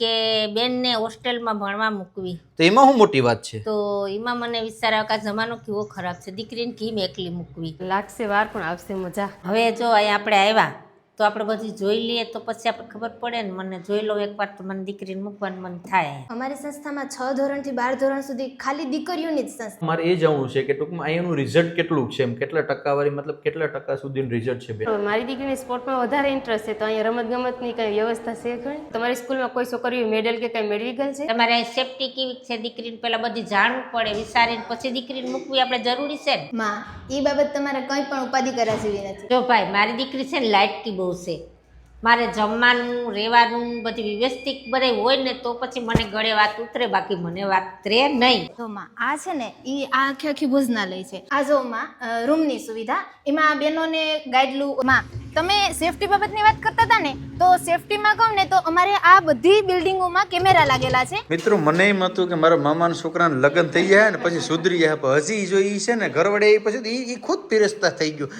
કે બેનને હોસ્ટેલમાં ભણવા મૂકવી તો એમાં શું મોટી વાત છે? તો એમાં મને વિચાર આવ્યો કે આ જમાનો કેવો ખરાબ છે, દીકરીને કેમ એકલી મૂકવી. લાગશે વાર પણ આવશે મજા. હવે જો અહીંયા આપણે આવ્યા તો આપણે બધી જોઈ લઈએ તો પછી આપણે ખબર પડે ને. મને જોઈ લઉં એકવાર તો મને દીકરીને મૂકવાનું મન થાય. અમારી સંસ્થામાં 6 ધોરણથી 12 ધોરણ સુધી ખાલી દીકરીઓની જ સંસ્થા. મારે એ જાણવું છે કે ટૂંકમાં અહીંયાનું રિઝલ્ટ કેટલું છે, એમ કેટલા ટકાવારી, મતલબ કેટલા ટકા સુધીનું રિઝલ્ટ છે બેન? મારી દીકરીને સ્પોર્ટમાં વધારે ઇન્ટરેસ્ટ છે, તો અહીંયા રમતગમતની કઈ વ્યવસ્થા છે ખરી? તમારી સ્કૂલમાં કોઈ છોકરીઓ મેડલ કે કઈ મેળવી ગયેલ છે? તમારે સેફટી કેવી છે, દીકરીને પહેલા બધી જાણવું પડે, વિચારીને પછી દીકરીને મૂકવી આપણે જરૂરી છે ને. માં એ બાબત તમારે કંઈ પણ ઉપાધિ કરા જેવી નથી. જો ભાઈ, મારી દીકરી છે ને લાઇટકી બહુ છે. મારે જમવાનું, રહેવાનું બધી વ્યવસ્થિત બધે હોય ને તો પછી મને ગળે વાત ઉતરે, બાકી મને વાત ઉતરે નહીં. તો માં આ છે ને એ આ આખી ભોજનાલય છે. આ જો માં રૂમની સુવિધા, એમાં બહેનોને ગાઈડલું. માં તમે સેફટી બાબતની વાત કરતા હતા ને, તો સેફટીમાં કહું ને તો અમારે આ બધી બિલ્ડિંગોમાં કેમેરા લાગેલા છે. મિત્રો, મને એમ હતું કે મારા મામાના છોકરાને લગ્ન થઈ ગયા ને પછી સુધરી ગયા, પણ હજી જો ઈ છે ને ઘર વડે પછી ઈ ખુદ પીરસતા થઈ ગયું.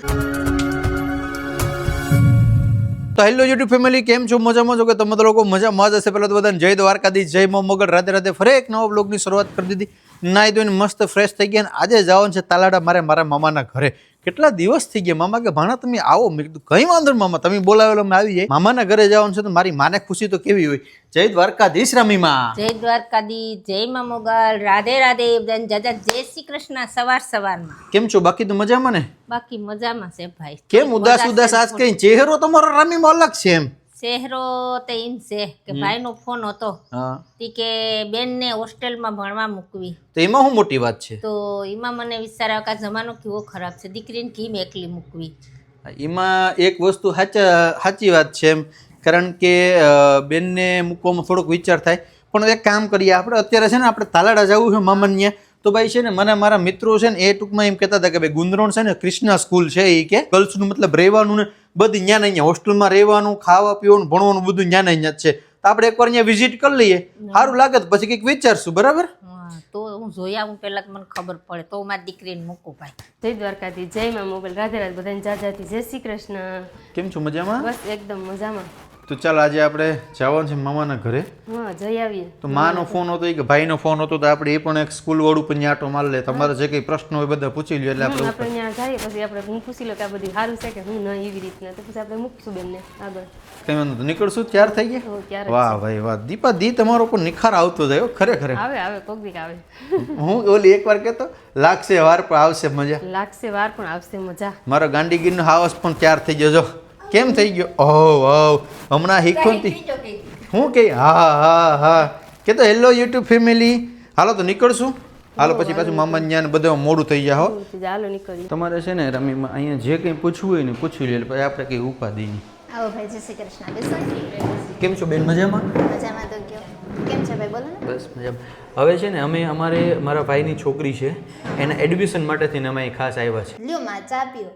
તો હેલો યુટ્યુબ ફેમિલી, કેમ છો? મજામાં છો કે તમે લોકો મજામાં જ હશે? પહેલાં તો બધાને જય દ્વારકાધીશ, જય મા મોગલ. રાતે રાતે ફરી એક નવા બ્લોગની શરૂઆત કરી દીધી. નાઈ ધોઈને મસ્ત ફ્રેશ થઈ ગયા. આજે જવાનું છે તાલાડા મારા મામાના ઘરે. કેટલા દિવસ થઈ ગયા. મામા કે ભાણા તમે આવો. મેં કીધું કંઈ વાંધો નહીં મામા, તમે બોલાવેલો અમે આવી જાય. મામાના ઘરે જવાનું છે તો મારી માને ખુશી તો કેવી હોય. જય દ્વારકાધીશ રમીમાં. જય દ્વારકાધીશ, જય મા મોગલ, રાધે રાધે, જાજા જય શ્રી કૃષ્ણ. સવારમાં કેમ છો? બાકી તો મજામાં ને? બાકી મજામાં છે ભાઈ. કેમ ઉદાસ ઉદાસ આજ કઈ? ચહેરો તમારો રમીમાં અલગ છે એમ. શહેરો તો એમ છે કે ભાઈનો ફોન હતો તી કે બેનને હોસ્ટેલમાં ભણવા મૂકવી. તો એમાં શું મોટી વાત છે? તો એમાં મને વિચાર આવ્યો કે આ જમાનો કેવો ખરાબ છે, દીકરીને કેમ એકલી મૂકવી. એમાં એક વસ્તુ સાચી વાત છે એમ, કારણ કે બેનને મૂકવામાં થોડોક વિચાર થાય. પણ એક કામ કરીએ આપણે, અત્યારે છે ને આપણે તાલાડા જવું છે મામાને. તો ભાઈ છે ને મને મારા મિત્રો છે ને એ ટૂંકમાં એમ કહેતા હતા કે ભાઈ ગુંદરોણ છે ને કૃષ્ણા સ્કૂલ છે, એ કે ગર્લ્સનું મતલબ રહેવાનું ને બધી ન્યા ને અહીંયા હોસ્ટેલમાં રહેવાનું, ખાવા પીવાનું, ભણવાનું બધું ન્યા ને અહીંયા જ છે. તો આપણે એકવાર અહીંયા વિઝિટ કરી લઈએ, સારું લાગે તો પછી કંઈક વિચારશું. બરાબર? તો હું જોઈ આવું પહેલા તો મને ખબર પડે તો મારી દીકરીને મૂકું ભાઈ. જય દ્વારકાથી, જય મા મોગલ, રાધે રાધે, બધાને જાજાથી જય શ્રી કૃષ્ણ. કેમ છો? મજામાં? બસ એકદમ મજામાં. તો ચાલ આજે આપણે જવાનું છે મામાના ઘરે. હા, જઈ આવીએ. તો માનો ફોન હતો કે ભાઈનો ફોન હતો, તો આપણે એ પણ એક સ્કૂલ વાળું પણ આટો માર લે. તમારે જે કંઈ પ્રશ્ન હોય બધા પૂછી લ્યો. એટલે આપણે ત્યાં જઈએ પછી આપણે હું પૂછી લો કે આ બધું સારું છે કે હું ન એવી રીતના, તો પછી આપણે મૂકશું બેનને આગળ. કઈ વાંધો નીકળશું. તૈયાર થઈ ગયા? વાહ ભાઈ વાહ, દીપા દી તમારો પણ નિખાર આવતો જાય ખરેખર. આવે કોક દીક આવે. હું ઓલી એકવાર કહેતો લાગશે વાર પણ આવશે મજા. લાગશે વાર પણ આવશે મજા. મારો ગાંડીગીરનો હાવસ પણ તૈયાર થઈ ગયો. જો કેમ થઈ ગયો? ઓહ વાવ, હમણાં હીખુંતી હું કે હા કે તો હેલો યુટ્યુબ ફેમિલી, હાલો તો નીકળશું. હાલો પછી પાછું મામા ત્યાં બધા મોડું થઈ જાય. હો ચાલો નીકળીએ. તમારે છે ને રમીમાં અહીંયા જે કંઈ પૂછવું હોય ને પૂછી લે, પછી આપણે કંઈ ઉપાધિ નહીં. આવો ભાઈ, જય શ્રી કૃષ્ણ. બેસો. કેમ છો બેન? મજામાં? મજામાં તો કયો કેમ છે ભાઈ? બોલો ને. બસ મજામાં. હવે છે ને મારા ભાઈની છોકરી છે, એના એડમિશન માટે થઈને અમે અહીં ખાસ આવ્યા છે. લ્યો માં, ચા પીઓ.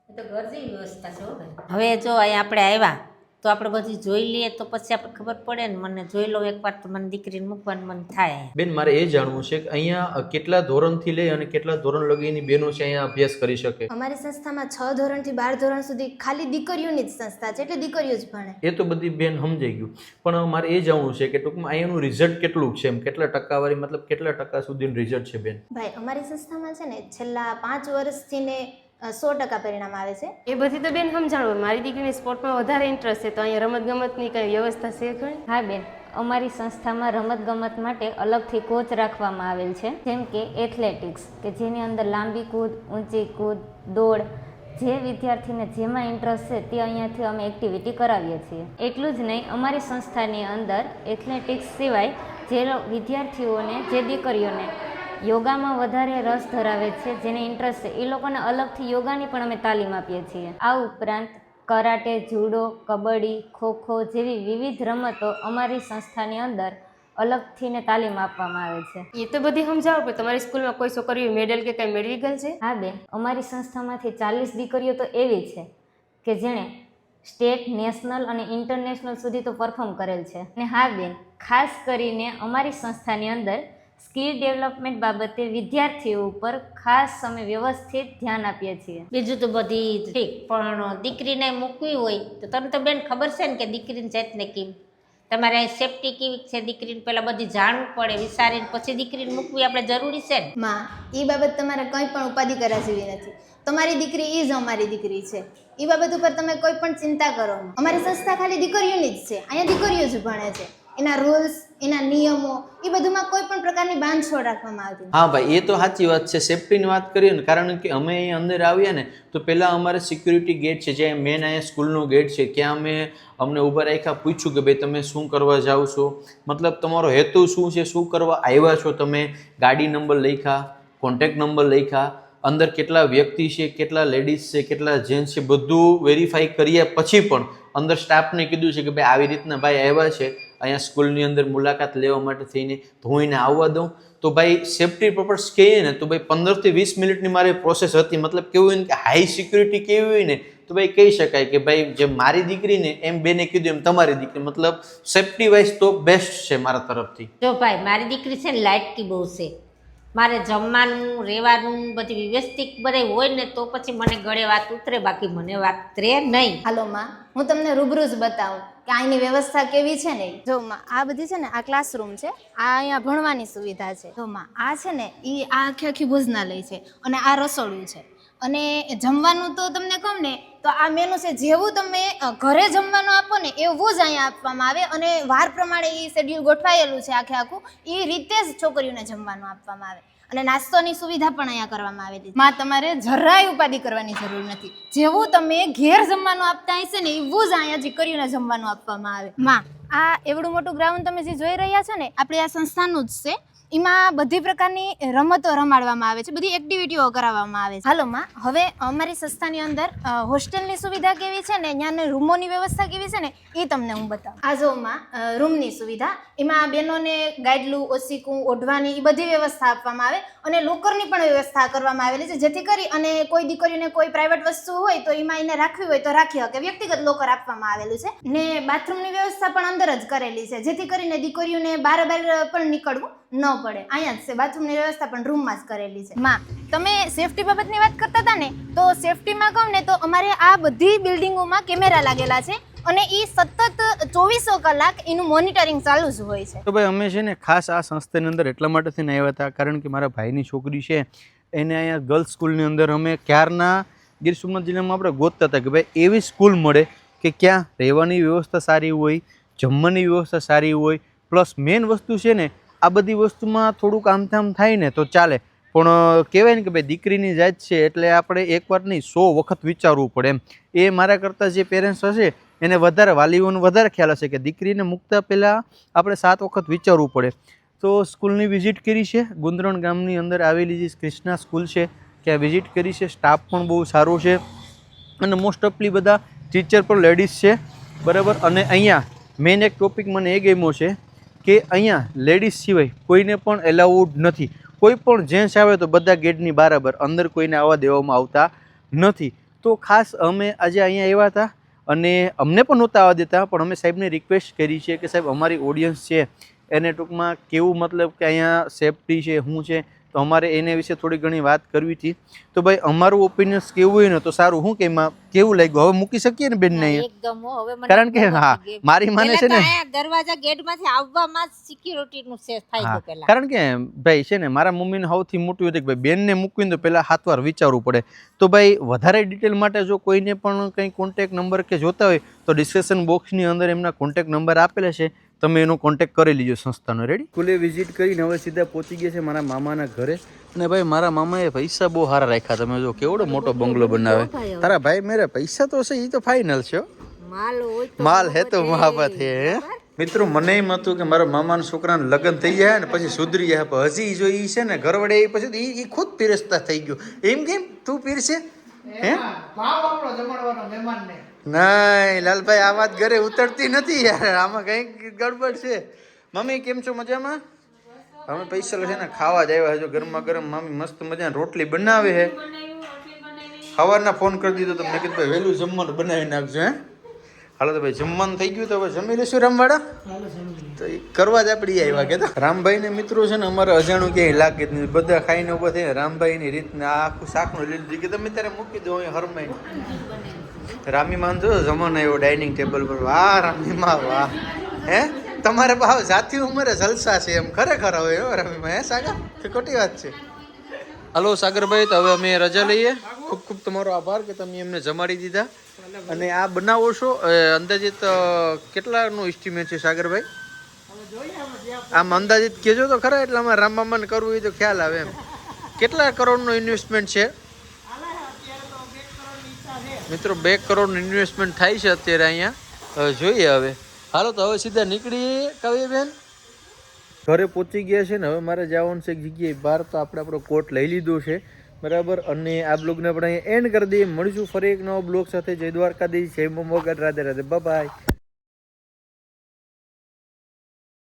તો ઘર જેવી વ્યવસ્થા છે ભાઈ. હવે જો અહીંયા આપણે આવ્યા તો આપણે બધી જોઈ લઈએ તો પછી આપણે ખબર પડે ને. મને જોઈ લઉં એકવાર તો મને દીકરીને મૂકવાનું મન થાય. બેન, મારે એ જાણવું છે કે અહીંયા કેટલા ધોરણથી લઈ અને કેટલા ધોરણ લગીની બહેનો છે અહીંયા અભ્યાસ કરી શકે? અમારી સંસ્થામાં 6 ધોરણથી 12 ધોરણ સુધી ખાલી દીકરીઓની જ સંસ્થા છે, એટલે દીકરીઓ જ ભણે. એ તો બધી બેન સમજાઈ ગયું, પણ મારે એ જાણવું છે કે ટૂંકમાં અહીંયાનું રિઝલ્ટ કેટલું છે, એમ કેટલા ટકાવારી, મતલબ કેટલા ટકા સુધીનું રિઝલ્ટ છે બેન? ભાઈ અમારી સંસ્થામાં છે ને છેલ્લા 5 વર્ષથી ને 100% પરિણામ આવે છે. એ બધી તો બેન સમજાણો. મારી દીકરીને સ્પોર્ટમાં વધારે ઇન્ટરેસ્ટ છે, તો અહીંયા રમતગમતની કઈ વ્યવસ્થા છે ખરી? હા બેન, અમારી સંસ્થામાં રમતગમત માટે અલગથી કોચ રાખવામાં આવેલ છે, જેમ કે એથ્લેટિક્સ, કે જેની અંદર લાંબી કૂદ, ઊંચી કૂદ, દોડ, જે વિદ્યાર્થીને જેમાં ઇન્ટરેસ્ટ છે તે અહીંયાથી અમે એક્ટિવિટી કરાવીએ છીએ. એટલું જ નહીં, અમારી સંસ્થાની અંદર એથ્લેટિક્સ સિવાય જે વિદ્યાર્થીઓને, જે દીકરીઓને યોગામાં વધારે રસ ધરાવે છે, જેને ઇન્ટરેસ્ટ છે, એ લોકોને અલગથી યોગાની પણ અમે તાલીમ આપીએ છીએ. આ ઉપરાંત કરાટે, જુડો, કબડ્ડી, ખોખો જેવી વિવિધ રમતો અમારી સંસ્થાની અંદર અલગથી ને તાલીમ આપવામાં આવે છે. એ તો બધી સમજાવો, પણ તમારી સ્કૂલમાં કોઈ છોકરીઓ મેડલ કે કઈ મેળવી ગયેલ છે? હા બેન, અમારી સંસ્થામાંથી 40 દીકરીઓ તો એવી છે કે જેણે સ્ટેટ, નેશનલ અને ઇન્ટરનેશનલ સુધી તો પરફોર્મ કરેલ છે. અને હા બેન, ખાસ કરીને અમારી સંસ્થાની અંદર સ્કિલ ડેવલપમેન્ટ બાબતે વિદ્યાર્થીઓ ઉપર ખાસ અમે વ્યવસ્થિત ધ્યાન આપીએ છીએ. બીજું તો બધી ઠીક, પણ દીકરીને મૂકવી હોય તો તમને તો બેન ખબર છે ને કે દીકરીની જાતને કેમ તમારે સેફટી કેવી છે, દીકરીને પહેલાં બધી જાણવું પડે, વિચારીને પછી દીકરીને મૂકવી આપણે જરૂરી છે ને. માં એ બાબત તમારે કંઈ પણ ઉપાધિ કરવા જેવી નથી. તમારી દીકરી એ જ અમારી દીકરી છે. એ બાબત ઉપર તમે કોઈ પણ ચિંતા કરો નહીં. અમારી સંસ્થા ખાલી દીકરીઓની જ છે. અહીંયા દીકરીઓ જ ભણે છે. એના રૂલ્સ, એના નિયમો, એ બધુંમાં કોઈ પણ પ્રકારની બાંધછોડ રાખવામાં આવતી નથી. હા ભાઈ, એ તો સાચી વાત છે. સેફટીની વાત કરીએ ને, કારણ કે અમે અહીં અંદર આવ્યા ને તો પહેલાં અમારે સિક્યુરિટી ગેટ છે, જે મેન અહીંયા સ્કૂલનો ગેટ છે, ત્યાં અમને ઊભા રાખ્યા, પૂછ્યું કે ભાઈ તમે શું કરવા જાઓ છો, મતલબ તમારો હેતુ શું છે, શું કરવા આવ્યા છો તમે. ગાડી નંબર લખ્યા, કોન્ટેક્ટ નંબર લખ્યા, અંદર કેટલા વ્યક્તિ છે, કેટલા લેડીઝ છે, કેટલા જેન્ટ્સ છે, બધું વેરીફાઈ કર્યા પછી પણ અંદર સ્ટાફને કીધું છે કે ભાઈ આવી રીતના ભાઈ આવ્યા છે અહીંયા સ્કૂલની અંદર મુલાકાત લેવા માટે થઈને, તો હું એને આવવા દઉં. તો ભાઈ સેફટી પર્પઝ કહીએ ને તો ભાઈ 15 થી 20 મિનિટની મારી પ્રોસેસ હતી. મતલબ કેવું હોય ને કે હાઈ સિક્યુરિટી કેવી હોય ને તો ભાઈ કહી શકાય કે ભાઈ જેમ મારી દીકરીને એમ બેને કીધું એમ તમારી દીકરી, મતલબ સેફટી વાઇઝ તો બેસ્ટ છે મારા તરફથી. જો ભાઈ મારી દીકરી છે ને લાઇટકી બહુ છે. મારે જમવાનું, રહેવાનું બધી વ્યવસ્થિત બધે હોય ને તો પછી મને ગળે વાત ઉતરે, બાકી મને વાત ઉતરે નહીં. હાલો માં, હું તમને રૂબરૂ જ બતાવું કે અહીંની વ્યવસ્થા કેવી છે ને. જો માં, આ બધી છે ને આ ક્લાસરૂમ છે, આ અહીંયા ભણવાની સુવિધા છે. જો માં, આ છે ને એ આ આખી ભોજનાલય છે અને આ રસોડું છે. અને જમવાનું તો તમને કહું ને તો આ મેનુ છે. જેવું તમે ઘરે જમવાનું આપો ને એવું જ અહીંયા આપવામાં આવે અને વાર પ્રમાણે એ શેડ્યુલ ગોઠવાયેલું છે આખું. એ રીતે જ છોકરીઓને જમવાનું આપવામાં આવે અને નાસ્તોની સુવિધા પણ અહીંયા કરવામાં આવેલી છે. માં, તમારે જરાય ઉપાધિ કરવાની જરૂર નથી. જેવું તમે ઘેર જમવાનું આપતા હશે ને એવું જ અહીંયા દીકરીઓને જમવાનું આપવામાં આવે. માં, આ એવડું મોટું ગ્રાઉન્ડ તમે જે જોઈ રહ્યા છો ને, આપણે આ સંસ્થાનું જ છે. એમાં બધી પ્રકારની રમતો રમાડવામાં આવે છે, બધી એક્ટિવિટીઓ કરાવવામાં આવે છે. હાલો માં, હવે અમારી સંસ્થાની અંદર હોસ્ટેલની સુવિધા કેવી છે ને, ત્યાંની રૂમોની વ્યવસ્થા કેવી છે ને એ તમને હું બતાવું. આ જો માં, રૂમની સુવિધા, એમાં બહેનોને ગાડલું, ઓશીકું, ઓઢવાની એ બધી વ્યવસ્થા આપવામાં આવે અને લોકરની પણ વ્યવસ્થા કરવામાં આવેલી છે, જેથી કરી અને કોઈ દીકરીઓને કોઈ પ્રાઇવેટ વસ્તુ હોય તો એમાં એને રાખવી હોય તો રાખી શકે. વ્યક્તિગત લોકર આપવામાં આવેલું છે ને બાથરૂમની વ્યવસ્થા પણ અંદર જ કરેલી છે, જેથી કરીને દીકરીઓને બાર પણ નીકળવું ન પડે. અહીંયા જ છે બાથરૂમની વ્યવસ્થા પણ રૂમમાં જ કરેલી છે. માં, તમે સેફટી બાબતની વાત કરતા હતા ને, તો સેફટીમાં કહું ને તો અમારે આ બધી બિલ્ડિંગોમાં કેમેરા લાગેલા છે અને એ સતત 24 કલાક એનું મોનિટરિંગ ચાલુ જ હોય છે. તો ભાઈ અમે છે ને ખાસ આ સંસ્થાની અંદર એટલા માટે થઈને આવ્યા હતા, કારણ કે મારા ભાઈની છોકરી છે એને અહીંયા ગર્લ્સ સ્કૂલની અંદર અમે ક્યારના ગીર સોમનાથ જિલ્લામાં આપણે ગોતતા હતા કે ભાઈ એવી સ્કૂલ મળે કે ક્યાં રહેવાની વ્યવસ્થા સારી હોય, જમવાની વ્યવસ્થા સારી હોય, પ્લસ મેઇન વસ્તુ છે ને આ બધી વસ્તુમાં થોડુંક આમથામ થાય ને તો ચાલે, પણ કહેવાય ને કે ભાઈ દીકરીની જાત છે એટલે આપણે એકવાર નહીં 100 વખત વિચારવું પડે એમ. એ મારા કરતાં જે પેરેન્ટ્સ હશે એને વધારે, વાલીઓને વધારે ખ્યાલ હશે કે દીકરીને મૂકતા પહેલાં આપણે 7 વખત વિચારવું પડે. તો સ્કૂલની વિઝિટ કરી છે, ગુંદરણ ગામની અંદર આવેલી જે ક્રિષ્ના સ્કૂલ છે ત્યાં વિઝિટ કરી છે. સ્ટાફ પણ બહુ સારો છે અને મોસ્ટ ઓફલી બધા ટીચર પણ લેડીઝ છે, બરાબર. અને અહીંયા મેઇન એક ટોપિક મને એ ગમ્યો છે કે અહીંયા લેડીઝ સિવાય કોઈને પણ એલાઉડ નથી. કોઈ પણ જેન્ટ્સ આવે તો બધા ગેટની બરાબર, અંદર કોઈને આવવા દેવામાં આવતા નથી. તો ખાસ અમે આજે અહીંયા આવ્યા હતા અને અમને પણ નહોતા આવવા દેતા, પણ અમે સાહેબને રિક્વેસ્ટ કરી છે કે સાહેબ અમારી ઓડિયન્સ છે એને ટૂંકમાં કેવું, મતલબ કે અહીંયા સેફટી છે શું છે, તો અમારે એને વિશે થોડી ઘણી વાત કરવી હતી. તો ભાઈ અમારું ઓપિનિયન્સ કેવું હોય ને તો સારું. શું કે એમાં કેવું લાગ્યું? હવે મૂકી શકીએ ને બેન ને અહીંયા? એકદમ હો, હવે મને કારણ કે હા મારી માને છે ને દરવાજા ગેટમાંથી આવવામાં જ સિક્યુરિટીનું છે ફાયદો પહેલા. કારણ કે ભાઈ છે ને મારા મમ્મીને સૌથી મોટું હતું કે ભાઈ બેનને મૂકવીને તો પહેલાં 7 વાર વિચારવું પડે. તો ભાઈ વધારે ડિટેલ માટે જો કોઈને પણ કંઈ કોન્ટેક્ટ નંબર કે જોતા હોય તો ડિસ્ક્રિપ્શન બોક્સની અંદર એમના કોન્ટેક્ટ નંબર આપેલા છે, તમે એનો કોન્ટેક્ટ કરી લીજો સંસ્થાનો. રેડી? સ્કૂલે વિઝિટ કરીને હવે સીધા પહોંચી ગયા છે મારા મામાના ઘરે. અને ભાઈ મારા મામાએ પૈસા બહુ સારા રાખ્યા. તમે જો કેવડો મોટો બંગલો બનાવે. તારા ભાઈ મેરે પૈસા તો છે, એ તો ફાઇનલ છે. માલ હે તો મહાબત હે. મિત્રો મને એમ હતું કે મારા મામાના છોકરાને લગ્ન થઈ જાય ને પછી સુધરી જાય, પણ હજી જો એ છે ને ઘરવડે એ પછી એ ખુદ પીરસતા થઈ ગયો. એમ કેમ તું પીરસે? હે નહીં લાલભાઈ, આ વાત ઘરે ઉતરતી નથી યાર, આમાં કંઈક ગડબડ છે. મમ્મી કેમ છો? મજામાં? અમે પૈસા છે ને ખાવા જ આવ્યા. જો ગરમા ગરમ મમ્મી મસ્ત મજાની રોટલી બનાવે છે. સવારના ફોન કરી દીધો તો મેં કીધું ભાઈ વહેલું જમવાનું બનાવી નાખજો. હે હાલો તો ભાઈ જમવાનું થઈ ગયું તો હવે જમી લઈશું રામવાડા તો એ કરવા જ આપણે આવ્યા કે રામભાઈ ને મિત્રો છે ને અમારે અજાણું ક્યાંય લાગે જ નહીં બધા ખાઈને ઉભા થઈને રામભાઈની રીતના આખું શાકનું લીધું કે તમે ત્યારે મૂકી દો અહીં હરમાઈ રામીમાં જો જમવાનો એવો ડાઇનિંગ ટેબલ પર વાહ રામીમાં વાહ હે તમારે ભાવ જાતિ ઉંમરે જલસા છે એમ ખરેખર હવે હો રામીમાં હે સાગર કે ખોટી વાત છે હલો સાગરભાઈ તો હવે અમે રજા લઈએ ખૂબ ખૂબ તમારો આભાર કે તમે એમને જમાડી દીધા અને આ બનાવો છો અંદાજિત કેટલાનું એસ્ટિમેટ છે સાગરભાઈ આમ અંદાજિત કહેજો તો ખરા એટલે અમારે રામમામાને કરવું હોય તો ખ્યાલ આવે એમ કેટલા કરોડનું ઇન્વેસ્ટમેન્ટ છે મિત્રો 2 કરોડનું ઇન્વેસ્ટમેન્ટ થાય છે અત્યારે અહીંયા હવે જોઈએ હવે હાલો તો હવે સીધા નીકળીએ કાવ્યબેન ઘરે પહોંચી ગયા છે ને હવે મારે જવાનું છે એક જગ્યાએ બહાર તો આપણે આપણો કોટ લઈ લીધો છે બરાબર અને આ બ્લોગને આપણે અહીંયા એન્ડ કરી દઈએ મળીશું ફરી એક નવો બ્લોગ સાથે જય દ્વારકાધીશ જય મોગલ રાધે રાધે બાય